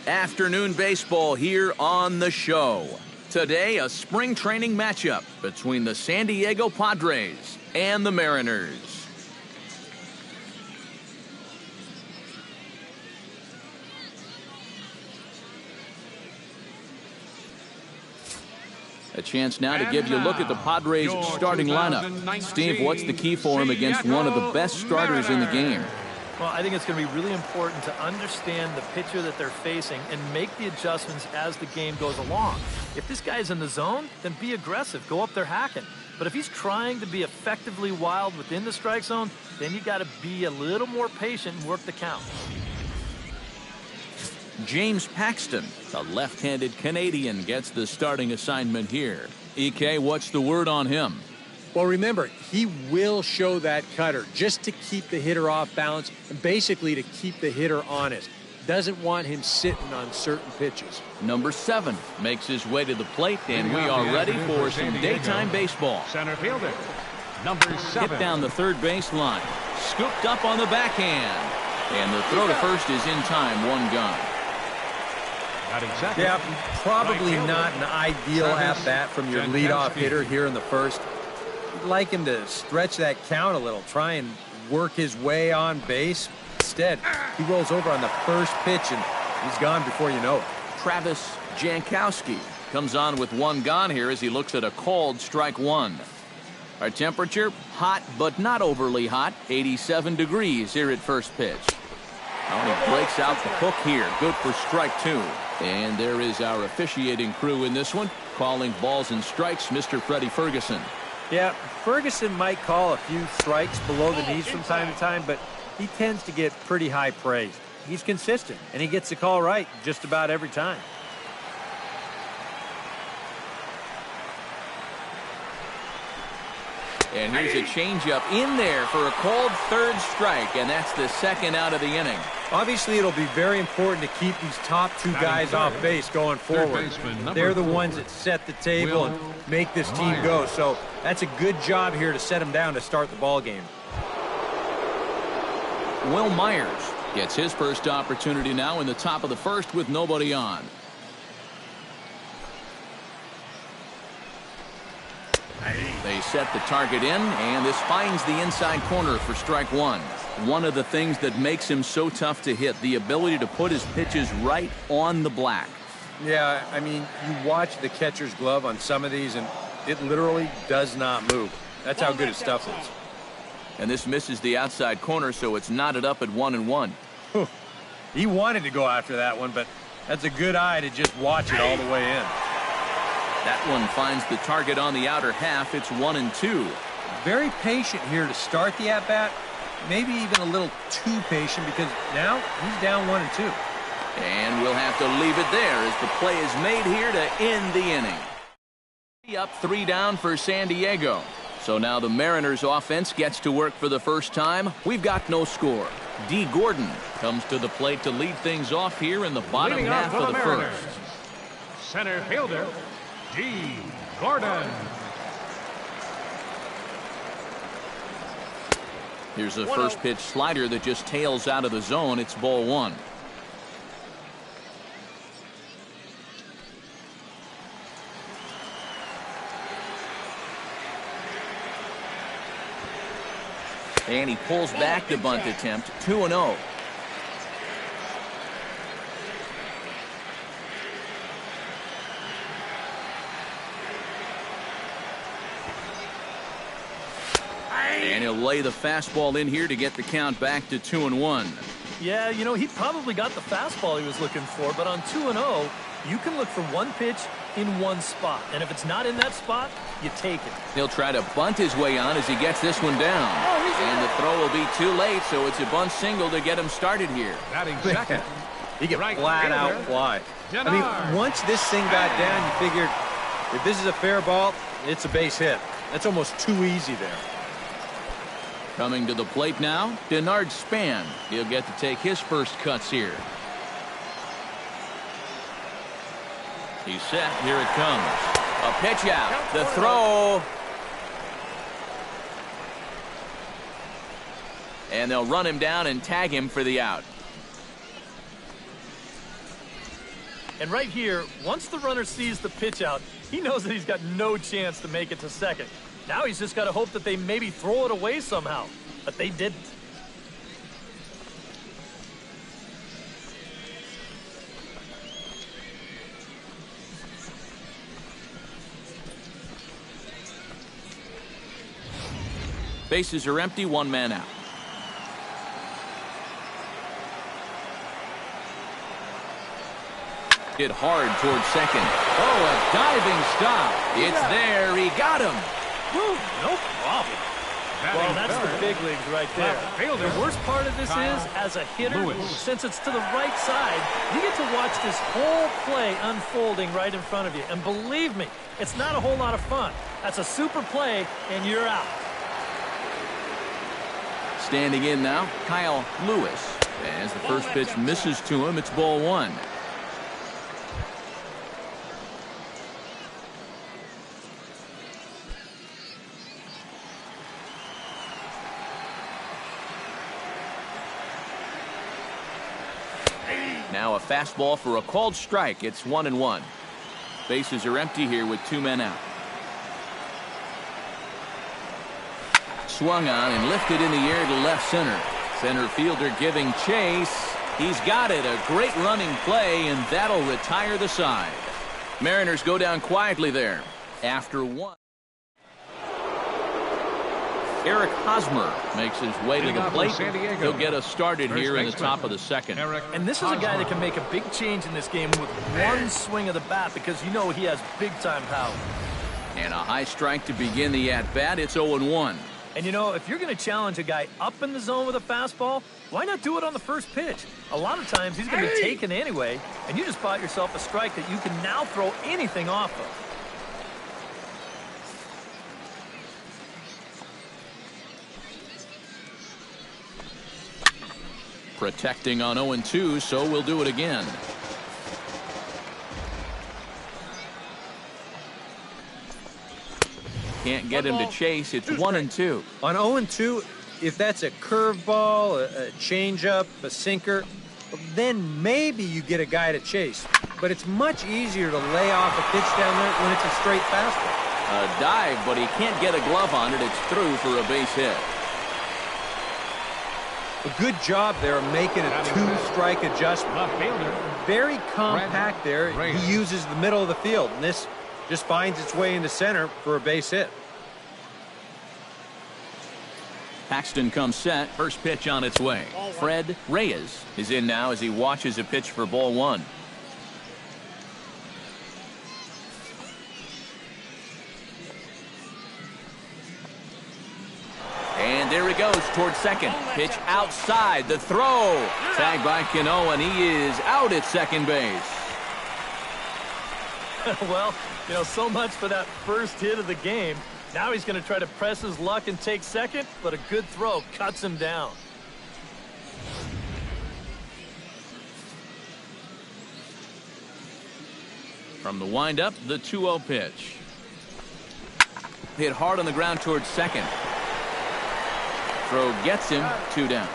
Afternoon baseball here on the show. Today, a spring training matchup between the San Diego Padres and the Mariners. A chance now to give you a look at the Padres starting lineup. Steve, what's the key for him against one of the best starters in the game? Well, I think it's going to be really important to understand the pitcher that they're facing and make the adjustments as the game goes along. If this guy's in the zone, then be aggressive. Go up there hacking. But if he's trying to be effectively wild within the strike zone, then you got to be a little more patient and work the count. James Paxton, the left-handed Canadian, gets the starting assignment here. EK, what's the word on him? Well, remember, he will show that cutter just to keep the hitter off balance and basically to keep the hitter honest. Doesn't want him sitting on certain pitches. Number 7 makes his way to the plate, and we are ready for some daytime baseball. Center fielder, number 7. Hit down the third base line. Scooped up on the backhand. And the throw to first is in time, 1 gone. Yeah, probably not an ideal at-bat from your leadoff hitter here in the first. You'd like him to stretch that count a little, try and work his way on base. Instead, he rolls over on the first pitch, and he's gone before you know it. Travis Jankowski comes on with 1 gone here as he looks at a called strike 1. Our temperature, hot but not overly hot, 87 degrees here at first pitch. Oh, he breaks out the hook here. Good for strike 2. And there is our officiating crew in this one, calling balls and strikes, Mr. Freddie Ferguson. Yeah, Ferguson might call a few strikes below the knees from time to time, but he tends to get pretty high praise. He's consistent, and he gets the call right just about every time. And here's a changeup in there for a called third strike, and that's the 2nd out of the inning. Obviously, it'll be very important to keep these top 2 guys off base going forward. They're the ones that set the table and make this team go. So that's a good job here to set them down to start the ball game. Will Myers gets his first opportunity now in the top of the first with nobody on. They set the target in, and this finds the inside corner for strike 1. One of the things that makes him so tough to hit, the ability to put his pitches right on the black. Yeah, I mean, you watch the catcher's glove on some of these, and it literally does not move. That's how good his stuff is. And this misses the outside corner, so it's knotted up at 1-1. He wanted to go after that one, but that's a good eye to just watch it all the way in. That one finds the target on the outer half. It's 1-2. Very patient here to start the at-bat. Maybe even a little too patient because now he's down 1-2. And we'll have to leave it there as the play is made here to end the inning. Up 3 down for San Diego. So now the Mariners offense gets to work for the first time. We've got no score. D. Gordon comes to the plate to lead things off here in the bottom half of the first. Center fielder, D. Gordon. Here's a first pitch slider that just tails out of the zone. It's ball 1. And he pulls back the bunt attempt. 2-0. And he'll lay the fastball in here to get the count back to 2-1. Yeah, you know, he probably got the fastball he was looking for, but on 2-0, you can look for one pitch in one spot. And if it's not in that spot, you take it. He'll try to bunt his way on as he gets this one down. And the throw will be too late, so it's a bunt single to get him started here. He can flat out fly. I mean, once this thing got down, you figured if this is a fair ball, it's a base hit. That's almost too easy there. Coming to the plate now, Denard Span. He'll get to take his first cuts here. He's set. Here it comes. A pitch out. The throw. And they'll run him down and tag him for the out. And right here, once the runner sees the pitch out, he knows that he's got no chance to make it to second. Now he's just got to hope that they maybe throw it away somehow. But they didn't. Bases are empty, one man out. Hit hard towards second. Oh, a diving stop. It's there. He got him. Woo, no problem. Well, that's the big leagues right there. The worst part of this is, as a hitter, since it's to the right side, you get to watch this whole play unfolding right in front of you. And believe me, it's not a whole lot of fun. That's a super play, and you're out. Standing in now, Kyle Lewis. As the first pitch misses to him, it's ball one. Now a fastball for a called strike. It's 1-1. Bases are empty here with two men out. Swung on and lifted in the air to left center. Center fielder giving chase. He's got it. A great running play, and that'll retire the side. Mariners go down quietly there after one. Eric Hosmer makes his way to the plate. He'll get us started here in the top of the second. And this is a guy that can make a big change in this game with one swing of the bat, because you know he has big-time power. And a high strike to begin the at-bat. It's 0-1. And you know, if you're going to challenge a guy up in the zone with a fastball, why not do it on the first pitch? A lot of times he's going to be taken anyway, and you just bought yourself a strike that you can now throw anything off of. Protecting on 0-2, so we'll do it again. Can't get him to chase. It's 1-2. On 0-2, if that's a curveball, a changeup, a sinker, then maybe you get a guy to chase. But it's much easier to lay off a pitch down there when it's a straight fastball. A dive, but he can't get a glove on it. It's through for a base hit. A good job there of making a two-strike adjustment. Very compact there. He uses the middle of the field, and this just finds its way into center for a base hit. Paxton comes set. First pitch on its way. Fred Reyes is in now as he watches a pitch for ball one. And there he goes towards second. Pitch outside. The throw. Tagged by Cano, and he is out at second base. Well, you know, so much for that first hit of the game. Now he's going to try to press his luck and take second, but a good throw cuts him down. From the windup, the 2-0 pitch. Hit hard on the ground towards second. Throw gets him, 2 down.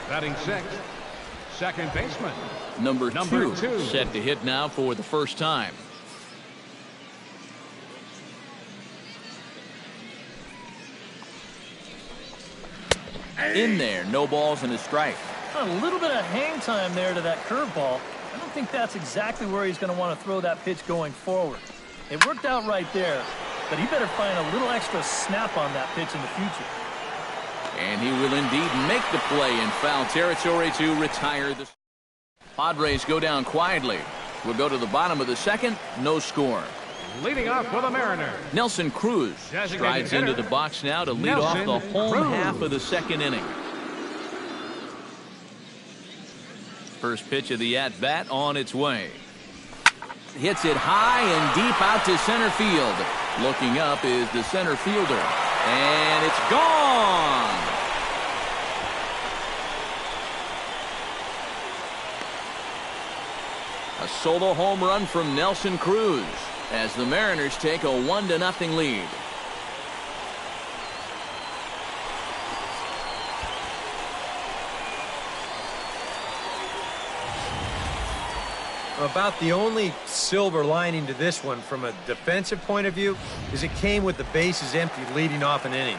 Batting sixth, second baseman. Number two set to hit now for the first time. In there, no balls and a strike. A little bit of hang time there to that curveball. I don't think that's exactly where he's going to want to throw that pitch going forward. It worked out right there, but he better find a little extra snap on that pitch in the future. And he will indeed make the play in foul territory to retire the... Padres go down quietly. We'll go to the bottom of the second. No score. Leading off for the Mariners, Nelson Cruz strides into the box now to lead off the home half of the second inning. First pitch of the at-bat on its way. Hits it high and deep out to center field. Looking up is the center fielder. And it's gone. A solo home run from Nelson Cruz as the Mariners take a 1-0 lead. About the only silver lining to this one from a defensive point of view is it came with the bases empty leading off an inning.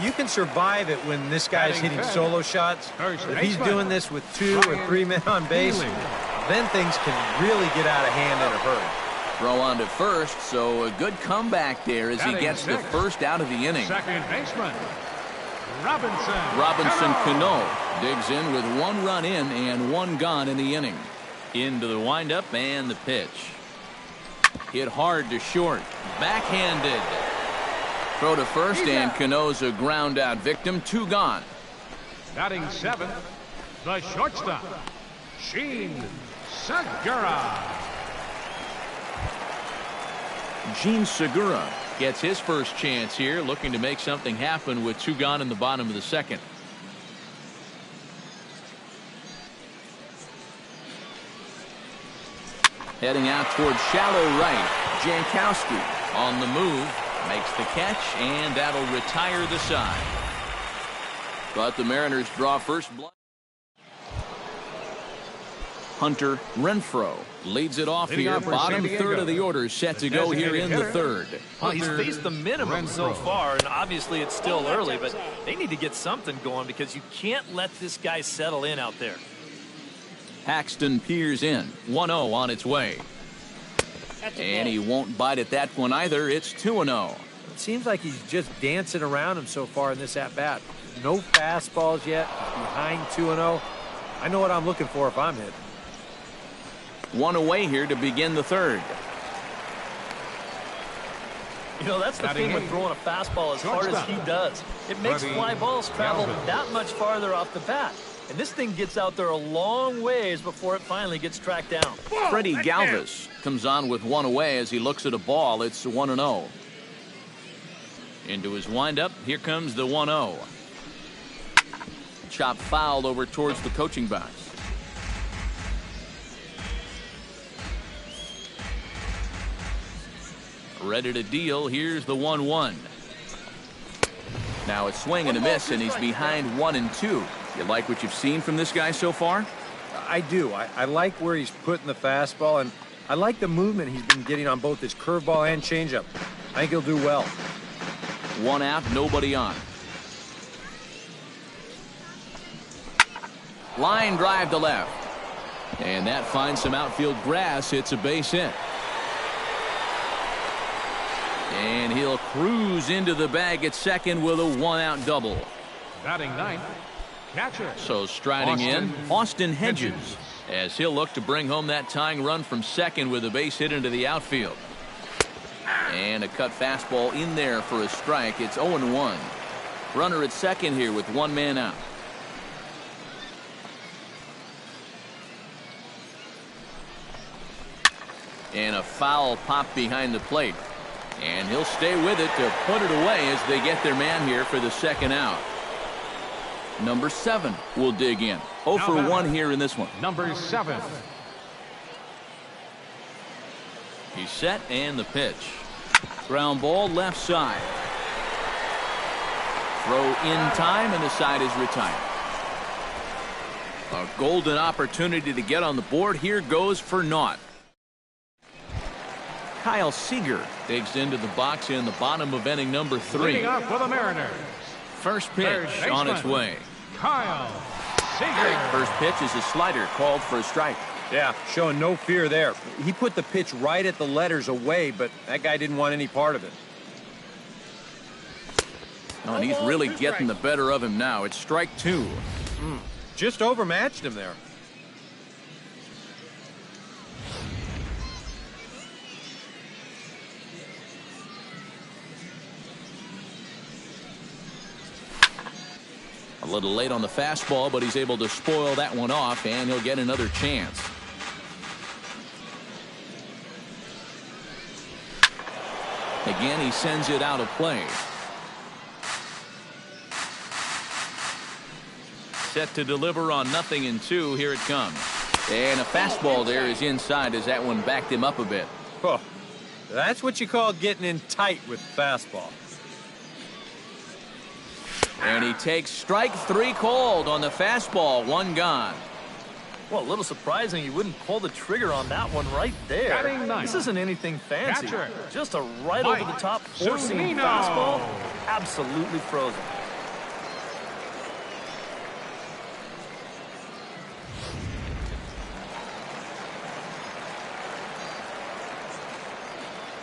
You can survive it when this guy's hitting solo shots. If he's doing this with 2 or 3 men on base, then things can really get out of hand in a hurry. Throw on to first, so a good comeback there as he gets the first out of the inning. Second baseman, Robinson. Robinson Cano digs in with 1 run in and 1 gone in the inning. Into the windup and the pitch. Hit hard to short. Backhanded. Throw to first, and Cano's a ground out victim. 2 gone. Batting 7th, the shortstop, Gene Segura. Gene Segura gets his first chance here, looking to make something happen with 2 gone in the bottom of the second. Heading out towards shallow right. Jankowski on the move. Makes the catch, and that'll retire the side. But the Mariners draw first blood. Hunter Renfroe leads it off here. Bottom third of the order set to go here in the third. Well, he's faced the minimum so far, and obviously it's still early, but they need to get something going because you can't let this guy settle in out there. Paxton peers in. 1-0 on its way. And he won't bite at that one either. It's 2-0. It seems like he's just dancing around him so far in this at-bat. No fastballs yet. He's behind 2-0. I know what I'm looking for if I'm hitting. 1 away here to begin the third. You know, that's the thing with throwing a fastball as hard as he does. It makes fly balls travel that much farther off the bat. And this thing gets out there a long ways before it finally gets tracked down. Freddie Galvis comes on with 1 away as he looks at a ball. It's 1-0. Into his windup. Here comes the 1-0. Chop fouled over towards the coaching box. Ready to deal. Here's the 1-1. Now it's swing and a miss, and he's behind 1-2. You like what you've seen from this guy so far? I do. I like where he's putting the fastball, and I like the movement he's been getting on both his curveball and changeup. I think he'll do well. 1 out, nobody on. Line drive to left. And that finds some outfield grass. It's a base hit. And he'll cruise into the bag at second with a 1-out double. Batting 9th, catcher. So striding in, Austin Hedges, as he'll look to bring home that tying run from second with a base hit into the outfield. And a cut fastball in there for a strike. It's 0-1. Runner at second here with 1 man out. And a foul pop behind the plate. And he'll stay with it to put it away as they get their man here for the second out. Number 7 will dig in. 0 for 1 here in this one. Number 7. He's set, and the pitch. Ground ball left side. Throw in time, and the side is retired. A golden opportunity to get on the board. Here goes for naught. Kyle Seager digs into the box in the bottom of inning number 3. Leading off for the Mariners. First pitch on its way. Kyle Seager. First pitch is a slider called for a strike. Yeah, showing no fear there. He put the pitch right at the letters away, but that guy didn't want any part of it. Oh, and he's really getting the better of him now. It's strike 2. Just overmatched him there. A little late on the fastball, but he's able to spoil that one off, and he'll get another chance. Again, he sends it out of play. Set to deliver on 0-2. Here it comes. And a fastball there is inside as that one backed him up a bit. Oh, that's what you call getting in tight with fastball. And he takes strike 3 called on the fastball. 1 gone. Well, a little surprising you wouldn't pull the trigger on that one right there. Batting ninth. This isn't anything fancy. Catcher. Just a right over the top four-seam Zunino. fastball. Absolutely frozen.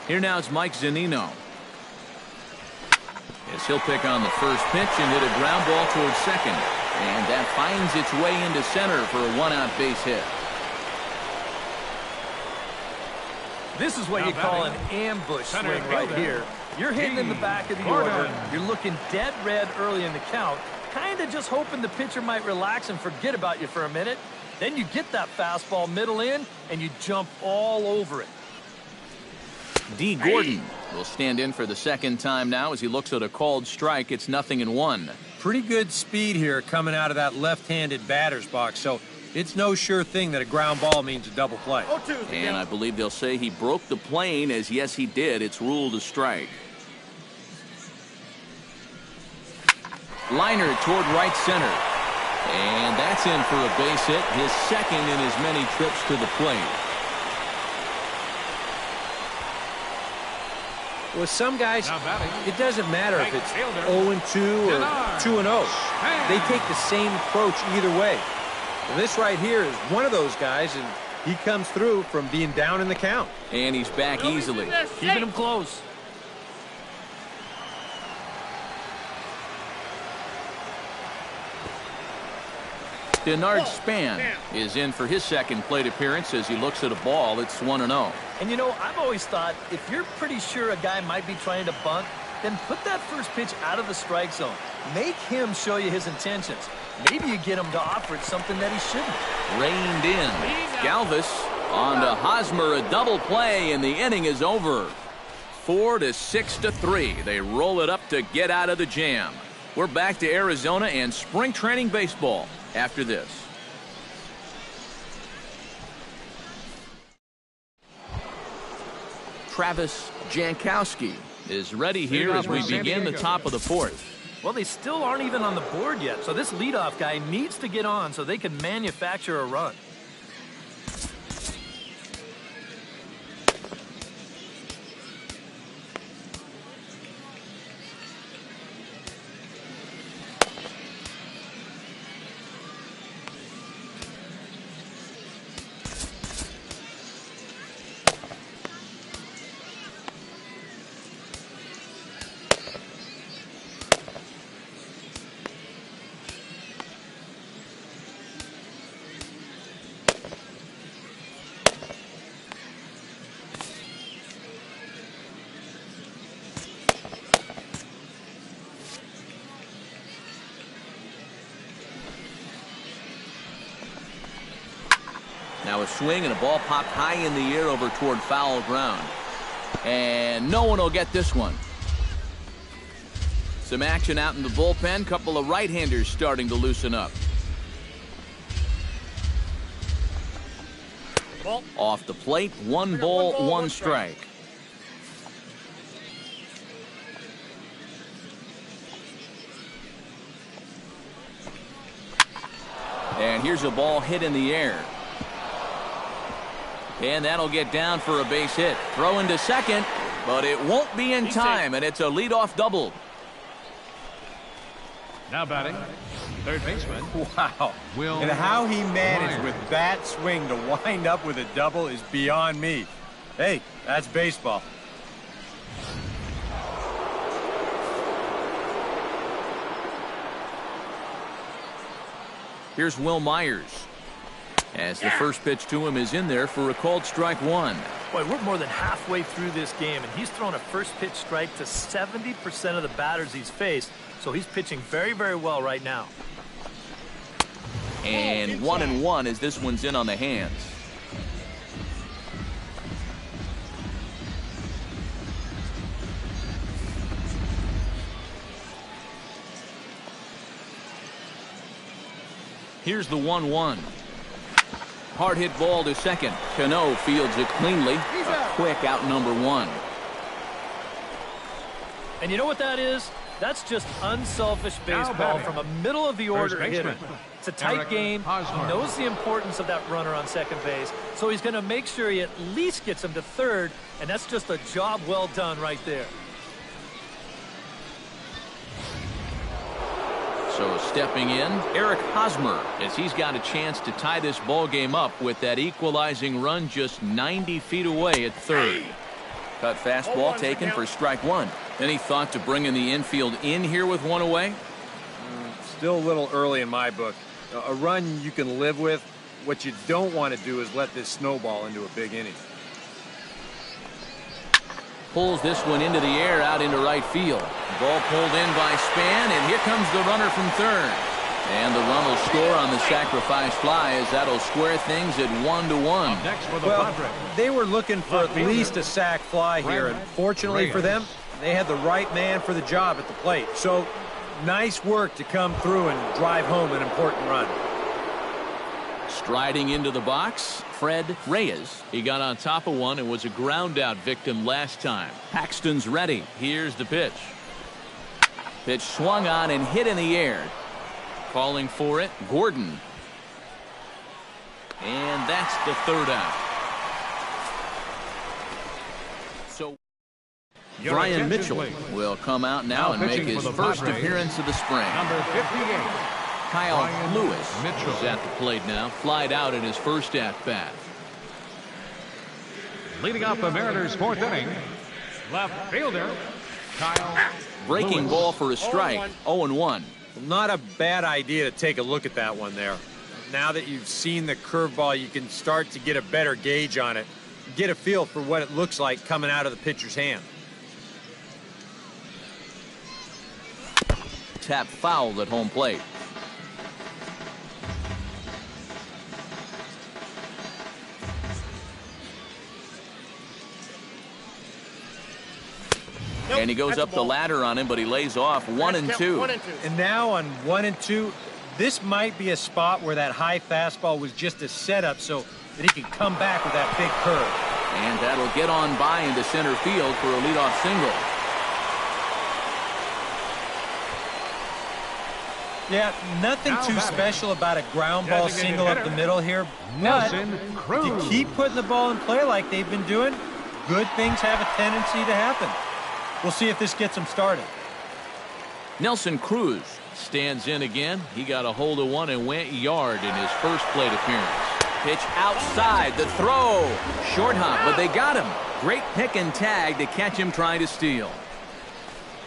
Here now it's Mike Zunino. As he'll pick on the first pitch and hit a ground ball towards second. And that finds its way into center for a one-out base hit. This is what you call an ambush swing right here. You're hitting in the back of the order. You're looking dead red early in the count. Kind of just hoping the pitcher might relax and forget about you for a minute. Then you get that fastball middle in, and you jump all over it. D. Gordon will stand in for the second time now as he looks at a called strike. It's 0-1. Pretty good speed here coming out of that left-handed batter's box, so it's no sure thing that a ground ball means a double play. And I believe they'll say he broke the plane, as yes he did. It's ruled a strike. Liner toward right center. And that's in for a base hit, his second in as many trips to the plate. With some guys, Now batting. it doesn't matter if Right it's fielder. 0-2 or 2-0. They take the same approach either way. Well, this right here is one of those guys, and he comes through from being down in the count. And he's back easily. Keeping him close. Denard Span is in for his second plate appearance as he looks at a ball. It's 1-0. And you know, I've always thought if you're pretty sure a guy might be trying to bunt, then put that first pitch out of the strike zone. Make him show you his intentions. Maybe you get him to offer it something that he shouldn't. Reined in. Galvis on to Hosmer, a double play, and the inning is over. 4-6-3. They roll it up to get out of the jam. We're back to Arizona and spring training baseball after this. Travis Jankowski is ready here as we begin the top of the fourth. Well, they still aren't even on the board yet, so this leadoff guy needs to get on so they can manufacture a run. Now a swing and a ball popped high in the air over toward foul ground. And no one will get this one. Some action out in the bullpen. Couple of right-handers starting to loosen up. Off the plate, 1 ball, 1 strike. And here's a ball hit in the air. And that'll get down for a base hit. Throw into second, but it won't be in time, and it's a leadoff double. Now batting, third baseman. Wow. Will And how he managed Myers. with that swing to wind up with a double is beyond me. Hey, that's baseball. Here's Will Myers. As the first pitch to him is in there for a called strike 1. Boy, we're more than halfway through this game, and he's thrown a first pitch strike to 70% of the batters he's faced, so he's pitching very, very well right now. And 1-1 as this one's in on the hands. Here's the 1-1. Hard hit ball to second. Cano fields it cleanly. A quick out number 1. And you know what that is? That's just unselfish baseball from a middle of the order hitter. It's a tight game. He knows the importance of that runner on second base, so he's going to make sure he at least gets him to third, and that's just a job well done right there. So stepping in, Eric Hosmer, as he's got a chance to tie this ball game up with that equalizing run just 90 feet away at third. Cut fastball taken for strike one. Any thought to bringing the infield in here with one away? Still a little early in my book. A run you can live with. What you don't want to do is let this snowball into a big inning. Pulls this one into the air out into right field. Ball pulled in by Span, and here comes the runner from third. And the run will score on the sacrifice fly as that'll square things at 1-1. Well, they were looking for at least a sac fly here, and fortunately for them, they had the right man for the job at the plate. So nice work to come through and drive home an important run. Striding into the box, Fred Reyes. He got on top of one and was a ground out victim last time. Paxton's ready. Here's the pitch. Pitch swung on and hit in the air. Calling for it, Gordon. And that's the third out. So Brian Mitchell will come out now and make his first appearance of the spring. Number 58. Kyle Lewis is at the plate now. Flied out in his first at-bat. Leading off the Mariners' fourth inning, left fielder Kyle Breaking Lewis. ball for a strike. 0-1. Not a bad idea to take a look at that one there. Now that you've seen the curveball, you can start to get a better gauge on it. Get a feel for what it looks like coming out of the pitcher's hand. Tap fouled at home plate. And he goes up the ladder on him, but he lays off 1-2. And now on 1-2, this might be a spot where that high fastball was just a setup so that he could come back with that big curve. And that'll get on by into center field for a leadoff single. Yeah, nothing too special about a ground ball single up the middle here. But if you keep putting the ball in play like they've been doing, good things have a tendency to happen. We'll see if this gets him started. Nelson Cruz stands in again. He got a hold of one and went yard in his first plate appearance. Pitch outside, the throw. Short hop, but they got him. Great pick and tag to catch him trying to steal.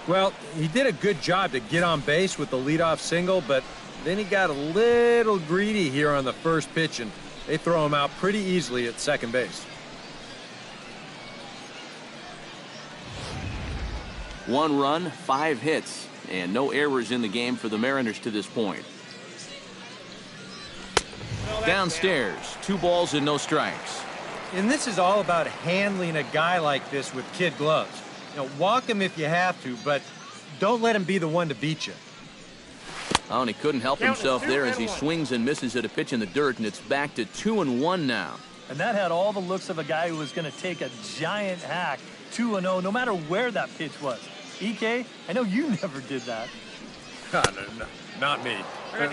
Well, he did a good job to get on base with the leadoff single, but then he got a little greedy here on the first pitch, and they throw him out pretty easily at second base. One run, 5 hits, and no errors in the game for the Mariners to this point. Downstairs, 2 balls and no strikes. And this is all about handling a guy like this with kid gloves. You know, walk him if you have to, but don't let him be the one to beat you. Oh, and he couldn't help himself there as he swings and misses at a pitch in the dirt, and it's back to 2-1 now. And that had all the looks of a guy who was going to take a giant hack. 2-0, no matter where that pitch was. EK, I know you never did that. No, not me.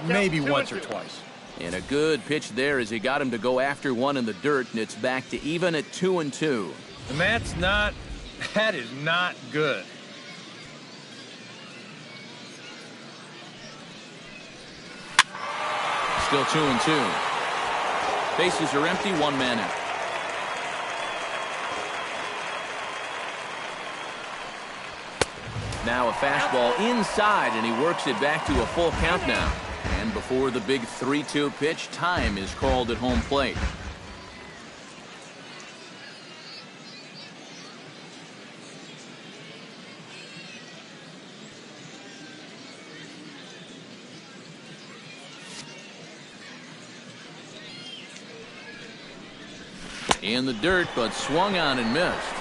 Maybe once or twice. And a good pitch there as he got him to go after one in the dirt, and it's back to even at 2-2. And that is not good. Still 2-2. Bases are empty, 1 man out. Now a fastball inside, and he works it back to a full count now. And before the big 3-2 pitch, time is called at home plate. In the dirt, but swung on and missed.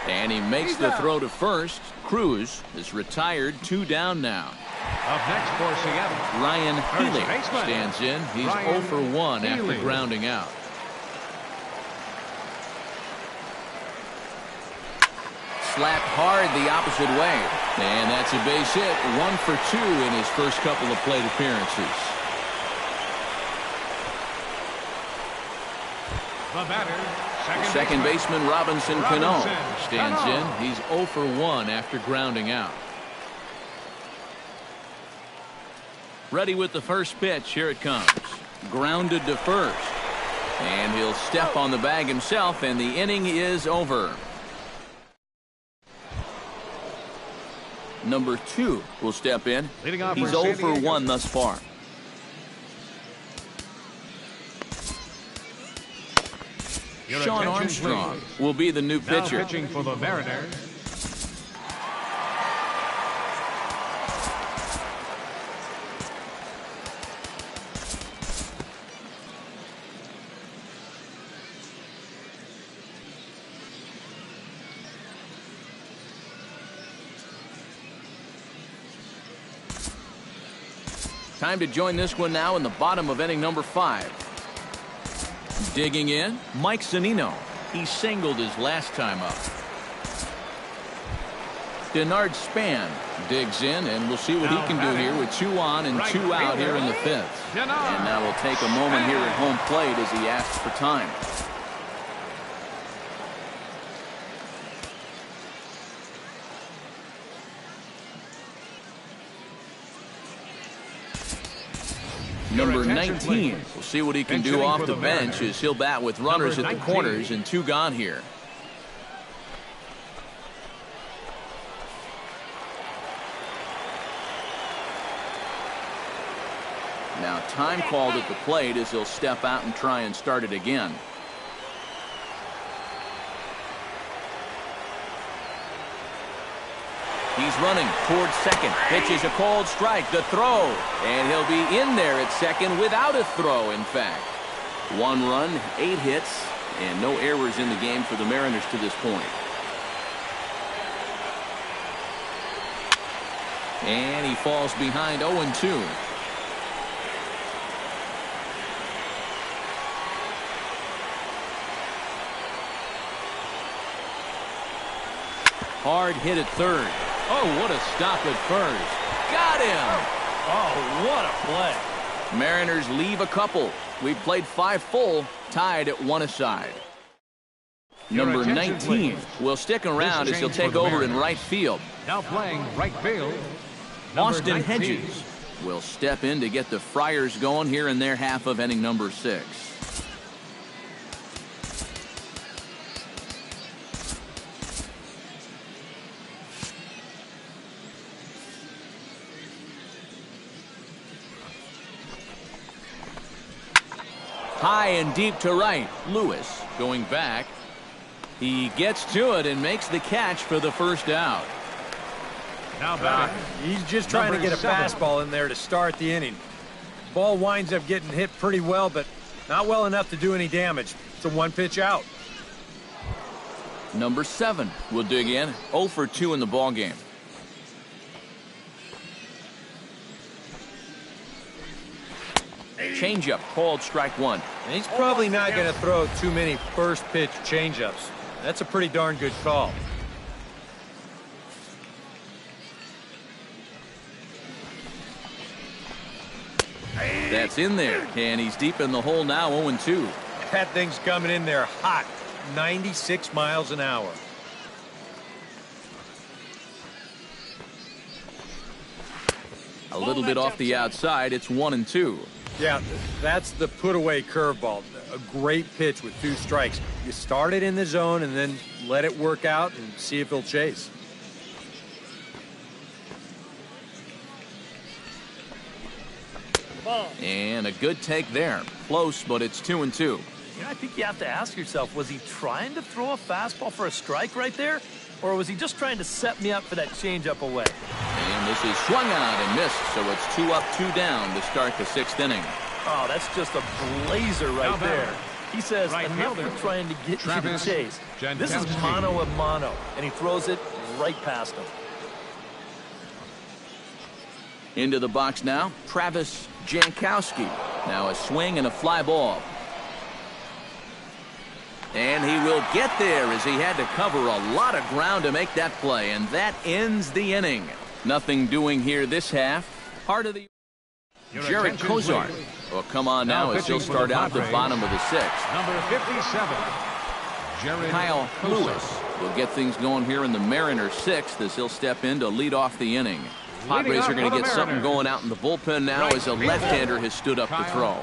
And he makes the throw to first. Cruz is retired, 2 down now. Up next for Seattle, Ryan Healy stands in. He's 0 for 1 after grounding out. slapped hard the opposite way. And that's a base hit. 1 for 2 in his first couple of plate appearances. The batter, second baseman Robinson Cano stands in. He's 0 for 1 after grounding out. Ready with the first pitch. Here it comes. Grounded to first. And he'll step on the bag himself, and the inning is over. Number 2 will step in. He's 0 for 1 thus far. Sean Armstrong will be the new pitcher. Now pitching for the Mariners, Time to join this one now in the bottom of inning number 5. Digging in, Mike Zunino. He singled his last time up. Denard Span digs in, and we'll see what he can do here with 2 on and 2 out here in the 5th. And now we'll take a moment here at home plate as he asks for time. Number 19. We'll see what he can do off the bench as he'll bat with runners at the corners and 2 gone here. Now time called at the plate as he'll step out and try and start it again. He's running towards second. Pitches a cold strike. The throw. And he'll be in there at second without a throw, in fact. 1 run, 8 hits, and no errors in the game for the Mariners to this point. And he falls behind 0-2. Hard hit at third. Oh, what a stop at first. Got him. Oh, what a play. Mariners leave a couple. We've played 5 full, tied at 1 aside. Number 19 will stick around as he'll take over in right field. now playing right field, Austin Hedges will step in to get the Friars going here in their half of inning number 6. High and deep to right. Lewis going back. He gets to it and makes the catch for the first out. now batting. He's just trying to get a fastball in there to start the inning. Ball winds up getting hit pretty well, but not well enough to do any damage. It's a 1-pitch out. Number 7 will dig in. 0 for 2 in the ball game. Changeup called strike 1. And he's probably not going to throw too many first pitch changeups. That's a pretty darn good call. That's in there, and he's deep in the hole now. 0-2. That thing's coming in there hot. 96 miles an hour. A little bit off the outside. It's 1-2. Yeah, that's the put-away curveball. A great pitch with 2 strikes. You start it in the zone and then let it work out and see if he'll chase. And a good take there. Close, but it's 2-2. You know, I think you have to ask yourself, was he trying to throw a fastball for a strike right there? Or was he just trying to set me up for that changeup away? And this is swung out and missed, so it's 2 up, 2 down to start the 6th inning. Oh, that's just a blazer right there. He says, Right enough fielder, of trying to get you to Travis chase. This is Jankowski. mano a mano, and he throws it right past him. Into the box now, Travis Jankowski. Now a swing and a fly ball. And he will get there as he had to cover a lot of ground to make that play. And that ends the inning. Nothing doing here this half. Part of the Jared Kozart will come on now as he'll start out the bottom of the sixth. Number 57, Jared Kyle Lewis will get things going here in the Mariners' sixth as he'll step in to lead off the inning. Padres are going to get something going out in the bullpen now as a left-hander has stood up to throw.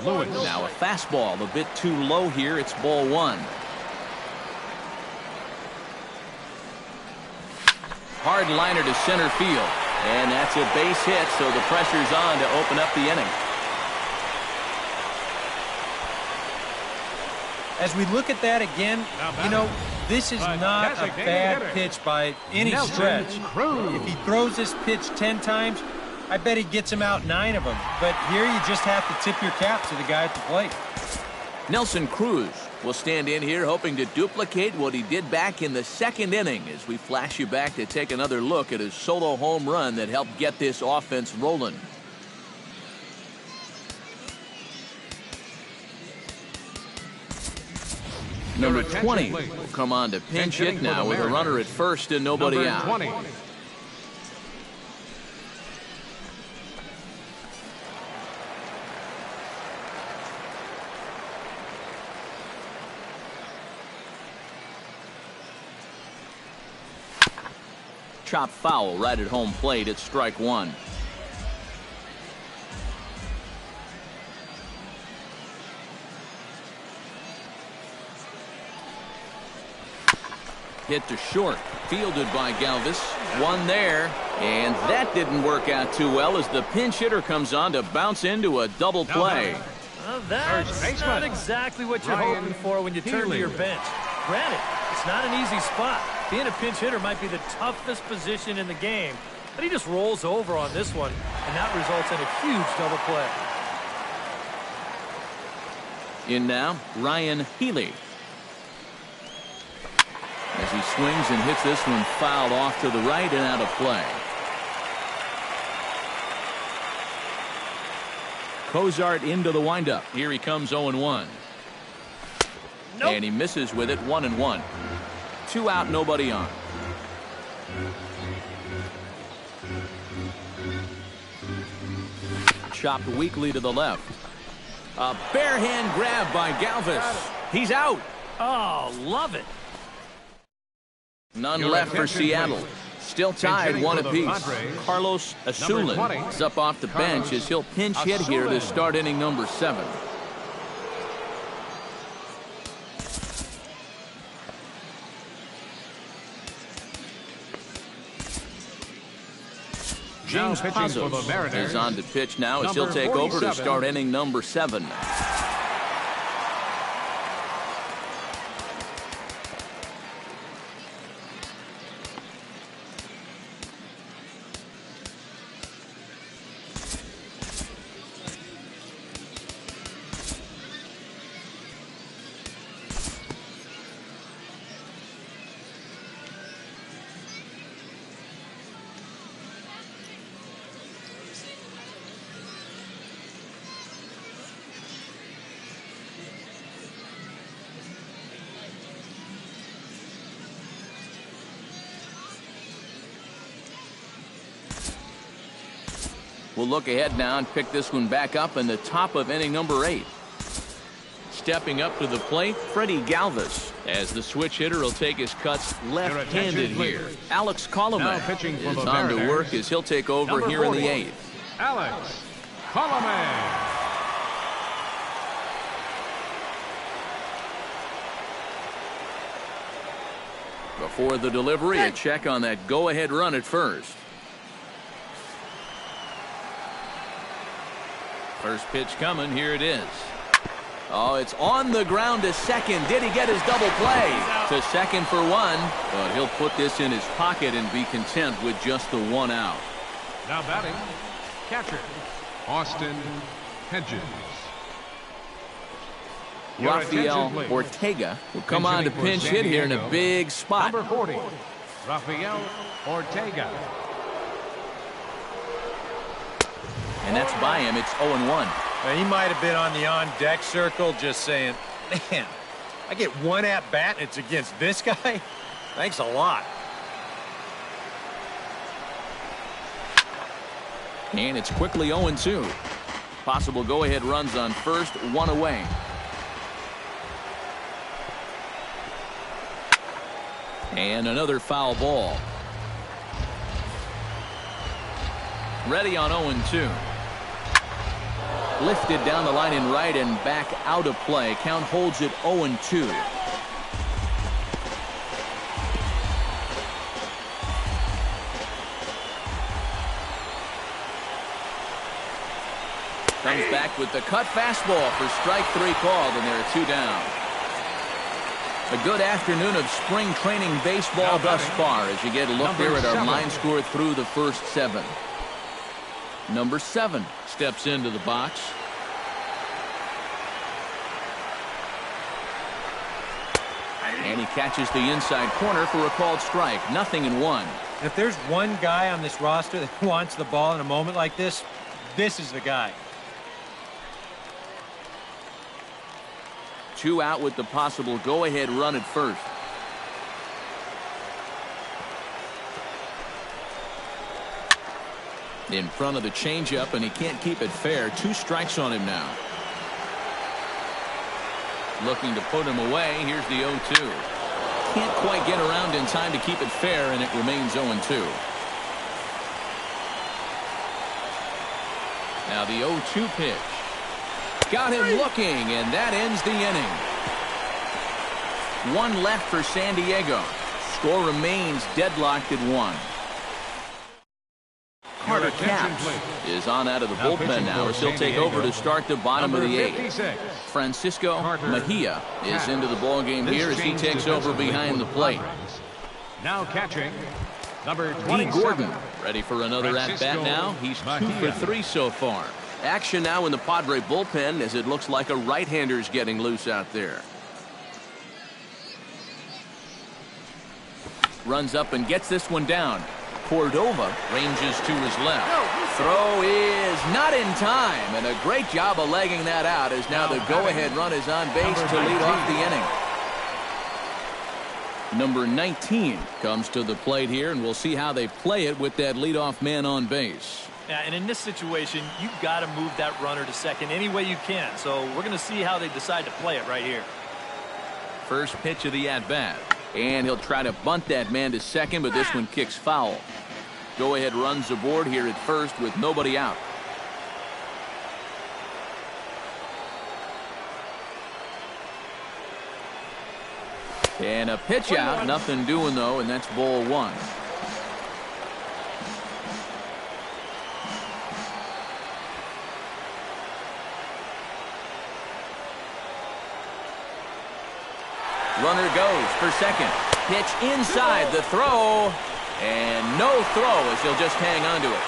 Lewis. Now a fastball a bit too low here. It's ball one. Hard liner to center field. And that's a base hit, so the pressure's on to open up the inning. As we look at that again, you know, this is not a bad pitch by any stretch. If he throws this pitch 10 times, I bet he gets him out 9 of them. But here you just have to tip your cap to the guy at the plate. Nelson Cruz will stand in here hoping to duplicate what he did back in the second inning as we flash you back to take another look at his solo home run that helped get this offense rolling. Number 20 will come on to pinch hit now with a runner at first and nobody out. 20. Chop foul right at home plate. It's strike one. Hit to short. Fielded by Galvis. One there. And that didn't work out too well as the pinch hitter comes on to bounce into a double play. Well, that's not exactly what you're hoping for when you turn to your bench. Granted, it's not an easy spot. Being a pinch hitter might be the toughest position in the game, but he just rolls over on this one, and that results in a huge double play. In now, Ryan Healy. As he swings and hits this one fouled off to the right and out of play. Kozart into the windup. Here he comes 0-1. Nope. And he misses with it 1-1. 2 out, nobody on. Chopped weakly to the left. A bare hand grab by Galvis. He's out. Oh, love it. None left for Seattle. Still tied 1 apiece. Carlos Asulin is up off the bench as he'll pinch hit here to start inning number 7. James Pazos is on to pitch now as he'll take over to start inning number 7. We'll look ahead now and pick this one back up in the top of inning number 8. Stepping up to the plate, Freddie Galvis, as the switch hitter will take his cuts left-handed here. Alex Colomé is on to work as he'll take over here in the 8th. Alex Colomé. Before the delivery, a check on that go-ahead run at first. First pitch coming. Here it is. Oh, it's on the ground to second. Did he get his double play? To second for 1. But he'll put this in his pocket and be content with just the 1 out. Now batting, catcher, Austin Hedges. Rafael Ortega will come on to pinch hit here in a big spot. Number 40, Rafael Ortega. And that's by him. It's 0-1. He might have been on the on-deck circle just saying, man, I get one at bat, and it's against this guy? Thanks a lot. And it's quickly 0-2. Possible go-ahead runs on first, one away. And another foul ball. Ready on 0-2. Lifted down the line in right and back out of play. Count holds it 0-2. Comes back with the cut fastball for strike 3 called, and there are 2 down. A good afternoon of spring training baseball thus far as you get a look here at our line score through the first 7. Number 7 steps into the box. And he catches the inside corner for a called strike. 0-1. If there's one guy on this roster that wants the ball in a moment like this, this is the guy. 2 out with the possible go-ahead run at first. In front of the changeup, and he can't keep it fair. 2 strikes on him now. Looking to put him away. Here's the 0-2. Can't quite get around in time to keep it fair, and it remains 0-2. Now the 0-2 pitch. Got him looking, and that ends the inning. 1 left for San Diego. Score remains deadlocked at 1. Carter Capps is on out of the bullpen now as he'll take over to start the bottom of the 8th. Francisco Mejia is into the ballgame here as he takes over behind the plate. Now catching number D. 27. Gordon ready for another at-bat now. He's 2 for 3 so far. Action now in the Padre bullpen as it looks like a right-hander's getting loose out there. Runs up and gets this one down. Cordova ranges to his left. Throw is not in time, and a great job of legging that out as now the go-ahead run is on base to lead off the inning. Number 19 comes to the plate here, and we'll see how they play it with that leadoff man on base. Yeah, and in this situation, you've got to move that runner to second any way you can. So we're going to see how they decide to play it right here. First pitch of the at-bat. And he'll try to bunt that man to second, but this one kicks foul. Go-ahead runs aboard here at first with nobody out. And a pitch out. Nothing doing, though, and that's ball 1. Runner goes for second. Pitch inside the throw. And no throw as he'll just hang on to it.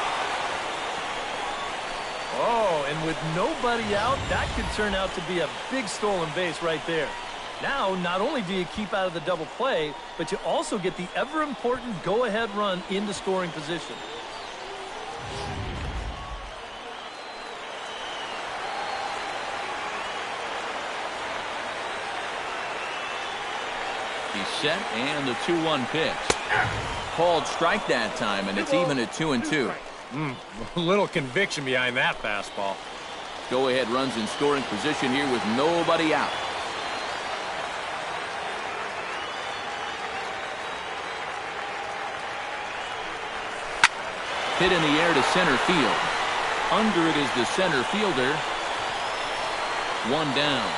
Oh, and with nobody out, that could turn out to be a big stolen base right there. Now, not only do you keep out of the double play, but you also get the ever-important go-ahead run into scoring position. He's set, and the 2-1 pitch. Called strike that time, and it's even at 2-2. A little conviction behind that fastball. Go-ahead runs in scoring position here with nobody out. Hit in the air to center field. Under it is the center fielder. 1 down.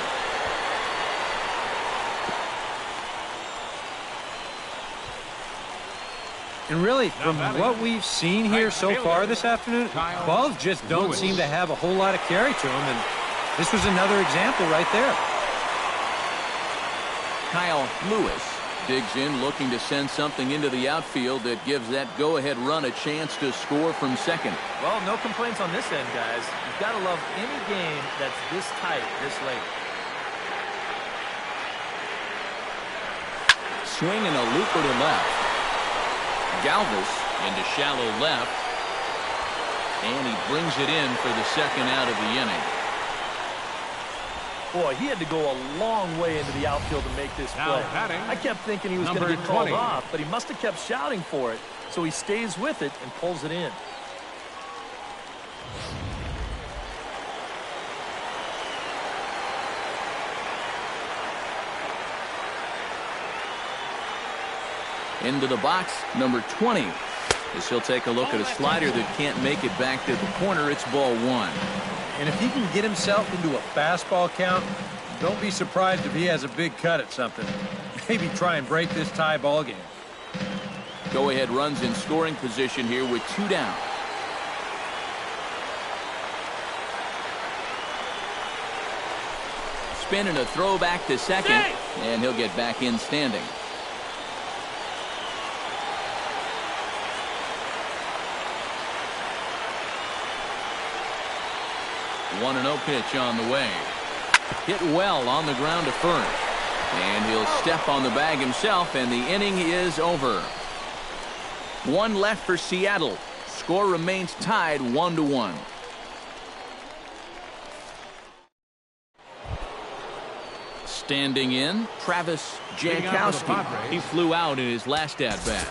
And really, from what we've seen here so far this afternoon, balls just don't seem to have a whole lot of carry to them, and this was another example right there. Kyle Lewis digs in, looking to send something into the outfield that gives that go-ahead run a chance to score from second. Well, no complaints on this end, guys. You've got to love any game that's this tight this late. Swing and a looper to left. Galvis into shallow left, and he brings it in for the second out of the inning. Boy, he had to go a long way into the outfield to make this Now play. batting, I kept thinking he was going to number get called 20. off, but he must have kept shouting for it. So he stays with it and pulls it in. Into the box, number 20. As he'll take a look at a slider that can't make it back to the corner. It's ball 1. And if he can get himself into a fastball count, don't be surprised if he has a big cut at something. Maybe try and break this tie ball game. Go-ahead runs in scoring position here with 2 down. Spin and a throw back to second, and he'll get back in standing. One and 0 pitch on the way. Hit well on the ground to first. And he'll step on the bag himself, and the inning is over. 1 left for Seattle. Score remains tied 1-1. Standing in, Travis Jankowski. He flew out in his last at-bat.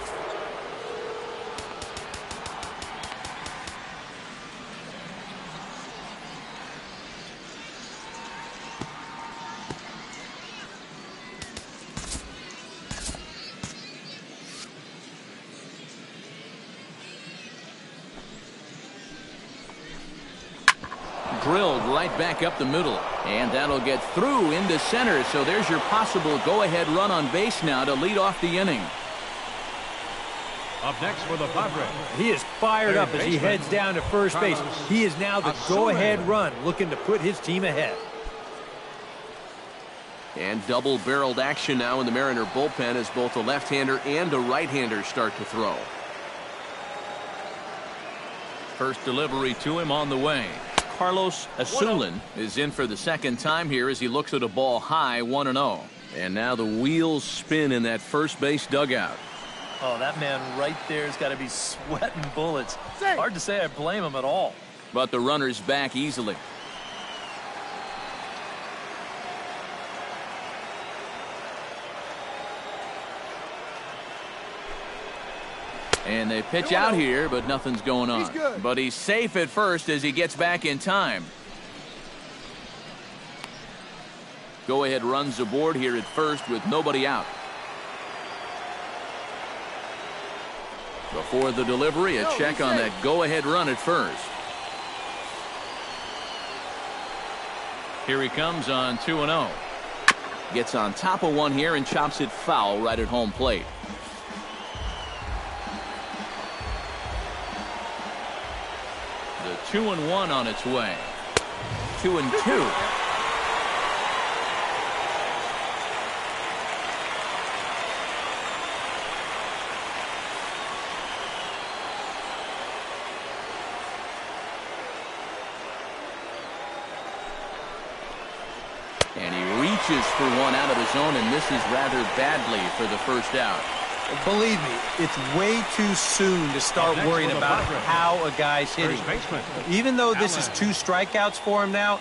Drilled right back up the middle, and that'll get through into center. So there's your possible go-ahead run on base now to lead off the inning. Up next for the Padres. He is fired up as he heads down to first base. He is now the go-ahead run, looking to put his team ahead. And double-barreled action now in the Mariner bullpen as both a left-hander and a right-hander start to throw. First delivery to him on the way. Carlos Asulin is in for the second time here as he looks at a ball high, 1-0. And now the wheels spin in that first base dugout. Oh, that man right there has got to be sweating bullets. Hard to say I blame him at all. But the runner's back easily. And they pitch out here, but nothing's going on. But he's safe at first as he gets back in time. Go-ahead runs aboard here at first with nobody out. Before the delivery, a check on that go-ahead run at first. Here he comes on 2-0. Gets on top of one here and chops it foul right at home plate. The 2-1 on its way. 2-2. And he reaches for one out of his own and misses rather badly for the first out. Believe me, it's way too soon to start worrying about how a guy's hitting. Even though this is 2 strikeouts for him now,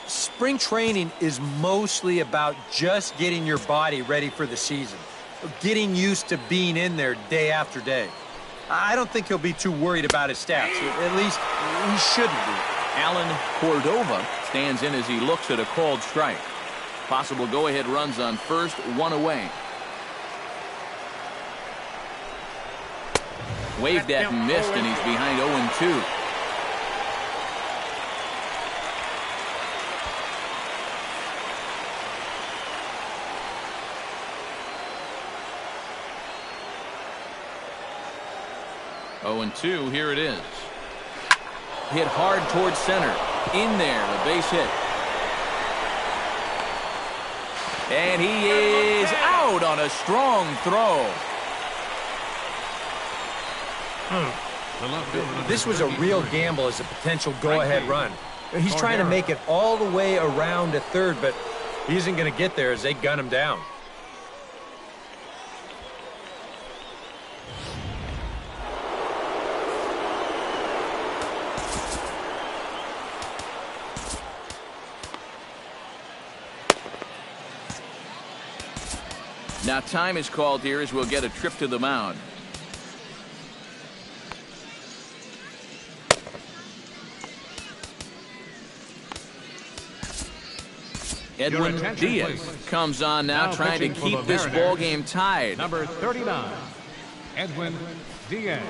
spring training is mostly about just getting your body ready for the season, getting used to being in there day after day. I don't think he'll be too worried about his stats. At least he shouldn't be. Alan Cordova stands in as he looks at a called strike. Possible go-ahead runs on first, one away. Waved at and missed, and he's behind 0-2. Here it is. Hit hard towards center. In there, a base hit. And he is out on a strong throw. This was a real gamble as a potential go-ahead run. He's trying to make it all the way around to third, but he isn't going to get there as they gun him down. Now time is called here as we'll get a trip to the mound. Edwin Diaz comes on now trying to keep this ball game tied. Number 39, Edwin Diaz.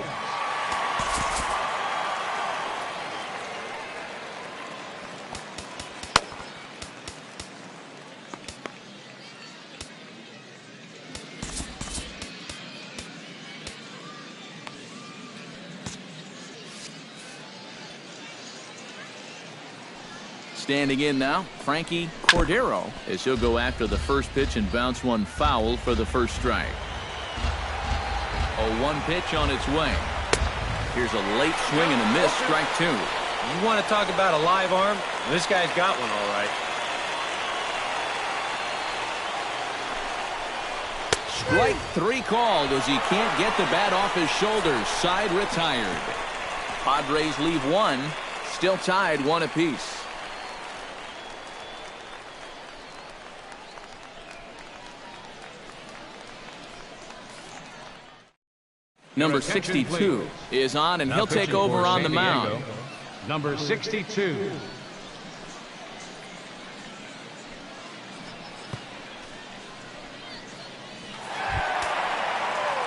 Standing in now, Frankie Cordero, as he'll go after the first pitch and bounce one foul for the first strike. 0-1 pitch on its way. Here's a late swing and a miss, strike two. You want to talk about a live arm? This guy's got one all right. Strike three called as he can't get the bat off his shoulders. Side retired. Padres leave one, still tied one apiece. Number 62 is on, and he'll take over on the mound. Number 62.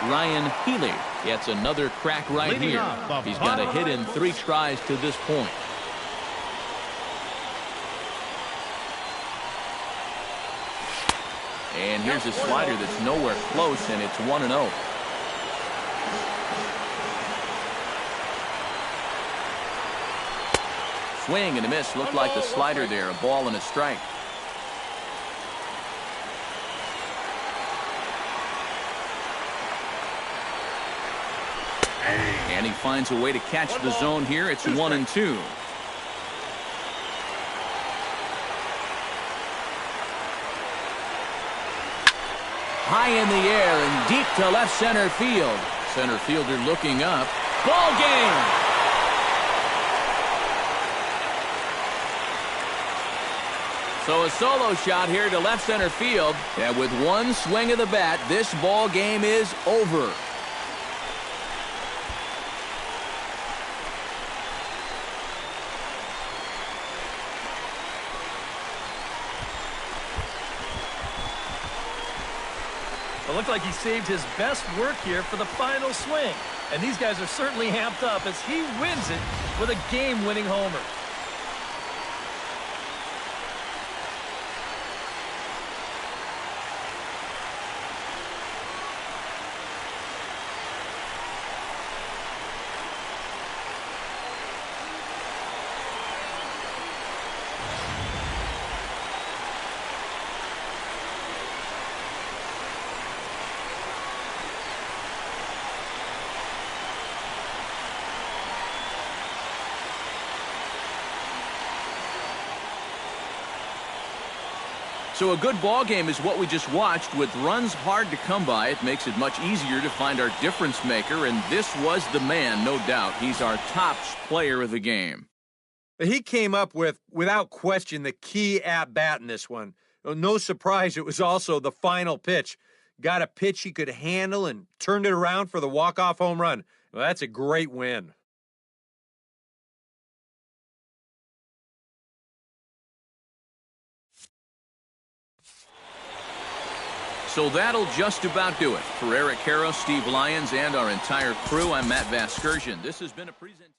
Ryan Healy gets another crack right here. He's got a hit in 3 tries to this point. And here's a slider that's nowhere close, and it's 1-0. Swing and a miss. Looked like the slider there. A ball and a strike. And he finds a way to catch the zone here. It's 1-2. High in the air and deep to left center field. Center fielder looking up. Ball game. So a solo shot here to left center field. And with one swing of the bat, this ball game is over. It looked like he saved his best work here for the final swing. And these guys are certainly amped up as he wins it with a game-winning homer. So a good ball game is what we just watched. With runs hard to come by, it makes it much easier to find our difference maker, and this was the man, no doubt. He's our top player of the game. He came up with, without question, the key at-bat in this one. No surprise, it was also the final pitch. Got a pitch he could handle and turned it around for the walk-off home run. Well, that's a great win. So that'll just about do it. For Eric Harrow, Steve Lyons, and our entire crew, I'm Matt Vasgersian. This has been a presentation.